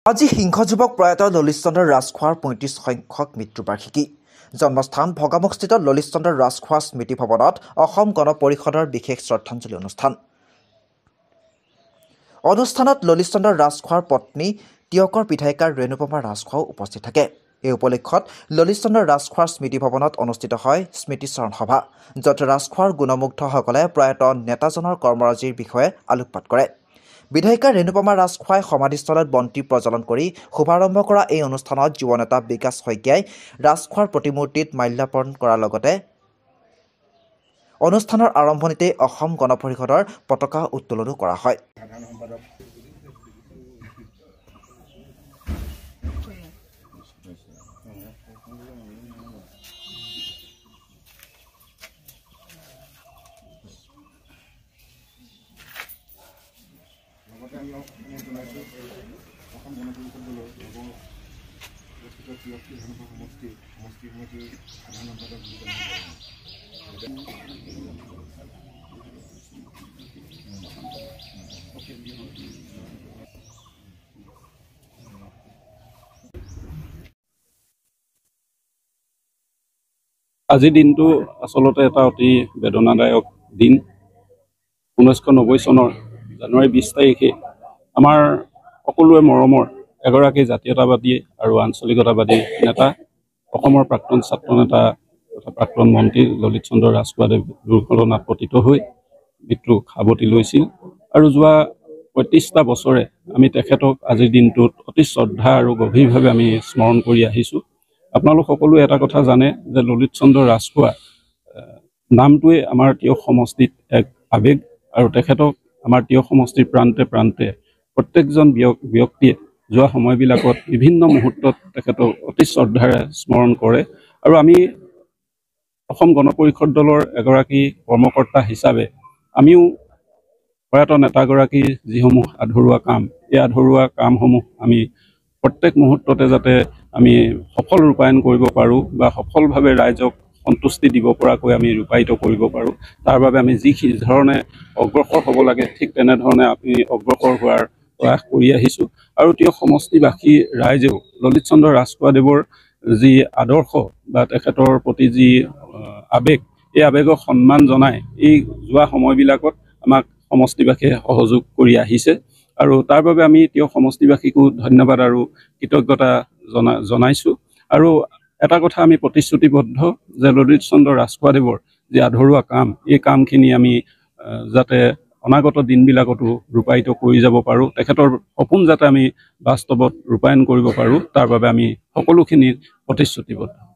আজি সিংহ যুৱক প্ৰয়াত ললিত চন্দ্ৰ ৰাজখোৱাৰ ৩৫ সংখ্যক মৃত্যুবাৰ্ষিকী। জন্মস্থান ভগামুখস্থিত ললিত চন্দ্ৰ ৰাজখোৱা স্মৃতি ভৱনত অসম গণ পৰিষদৰ বিশেষ শ্ৰদ্ধাঞ্জলি অনুষ্ঠানত ললিত চন্দ্ৰ ৰাজখোৱাৰ পত্নী টিয়কৰ বিধায়িকা ৰেণুপমা ৰাজখোৱাও উপস্থিত থাকে। এই উপলক্ষত ললিত চন্দ্ৰ ৰাজখোৱাৰ স্মৃতি ভৱনত অনুষ্ঠিত হয় স্মৃতিচৰণ সভা, য'ত ৰাজখোৱাৰ গুণমুগ্ধসকলে প্ৰয়াত নেতাজনৰ কৰ্মৰাজিৰ বিষয়ে আলোকপাত কৰে। বিধায়িকা ৰেণুপমা ৰাজখোৱাই সমাধিস্থলত বন্তি প্ৰজ্বলন কৰি শুভাৰম্ভ কৰা এই অনুষ্ঠানত যুৱ নেতা বিকাশ শইকীয়াই ৰাজখোৱাৰ প্ৰতিমূৰ্তিত মাল্যাৰ্পণ কৰাৰ লগতে অনুষ্ঠানৰ আৰম্ভণিতে অসম গণ পৰিষদৰ পতাকা উত্তোলনো কৰা হয়। আজিৰ দিনটো আচলতে এটা অতি বেদনাদায়ক দিন। 1990 চনৰ জানুৱাৰী 20 তাৰিখে আমাৰ সকলোৱে মৰমৰ এগৰাকী জাতীয়তাবাদী আৰু আঞ্চলিকতাবাদী নেতা, অসমৰ প্ৰাক্তন ছাত্ৰ নেতা তথা প্ৰাক্তন মন্ত্ৰী ললিত চন্দ্ৰ ৰাজখোৱাদেৱ দুৰ্ঘটনাত পতিত হৈ মৃত্যু সাৱটি লৈছিল। আৰু যোৱা ৩৫টা বছৰে আমি তেখেতক আজিৰ দিনটোত অতি শ্ৰদ্ধা আৰু গভীৰভাৱে আমি স্মৰণ কৰি আহিছোঁ। আপোনালোক সকলোৱে এটা কথা জানে যে ললিত চন্দ্ৰ ৰাজখোৱা নামটোৱে আমাৰ তিয়ক সমষ্টিত এক আৱেগ, আৰু তেখেতক আমাৰ তিয়ক সমষ্টিৰ প্ৰান্তে প্ৰান্তে প্ৰত্যেকজন ব্যক্তিয়ে যোৱা সময়বিলাকত বিভিন্ন মুহূৰ্তত তেখেতক অতি শ্ৰদ্ধাৰে স্মৰণ কৰে। আৰু আমি অসম গণ পৰিষদ দলৰ এগৰাকী কৰ্মকৰ্তা হিচাপে আমিও প্ৰয়াত নেতাগৰাকীৰ যিসমূহ আধৰুৱা কাম, এই আধৰুৱা কামসমূহ আমি প্ৰত্যেক মুহূৰ্ততে যাতে আমি সফল ৰূপায়ণ কৰিব পাৰোঁ বা সফলভাৱে ৰাইজক সন্তুষ্টি দিব পৰাকৈ আমি ৰূপায়িত কৰিব পাৰোঁ, তাৰ বাবে আমি যি ধৰণে অগ্ৰসৰ হ'ব লাগে ঠিক তেনেধৰণে আমি অগ্ৰসৰ হোৱাৰ প্ৰয়াস কৰি আহিছোঁ। আৰু তিয়ক সমষ্টিবাসী ৰাইজেও ললিত চন্দ্ৰ ৰাজখোৱাদেৱৰ যি আদৰ্শ বা তেখেতৰ প্ৰতি যি আৱেগ, এই আৱেগক সন্মান জনাই এই যোৱা সময়বিলাকত আমাক সমষ্টিবাসীয়ে সহযোগ কৰি আহিছে। আৰু তাৰ বাবে আমি তিয়ক সমষ্টিবাসীকো ধন্যবাদ আৰু কৃতজ্ঞতা জনাইছোঁ। আৰু এটা কথা আমি প্ৰতিশ্ৰুতিবদ্ধ যে ললিত চন্দ্ৰ ৰাজখোৱাদেৱৰ যি আধৰুৱা কাম, এই কামখিনি আমি যাতে অনাগত দিনবিলাকতো ৰূপায়িত কৰি যাব পাৰোঁ, তেখেতৰ সপোন যাতে আমি বাস্তৱত ৰূপায়ণ কৰিব পাৰোঁ, তাৰ বাবে আমি সকলোখিনি প্ৰতিশ্ৰুতিবদ্ধ।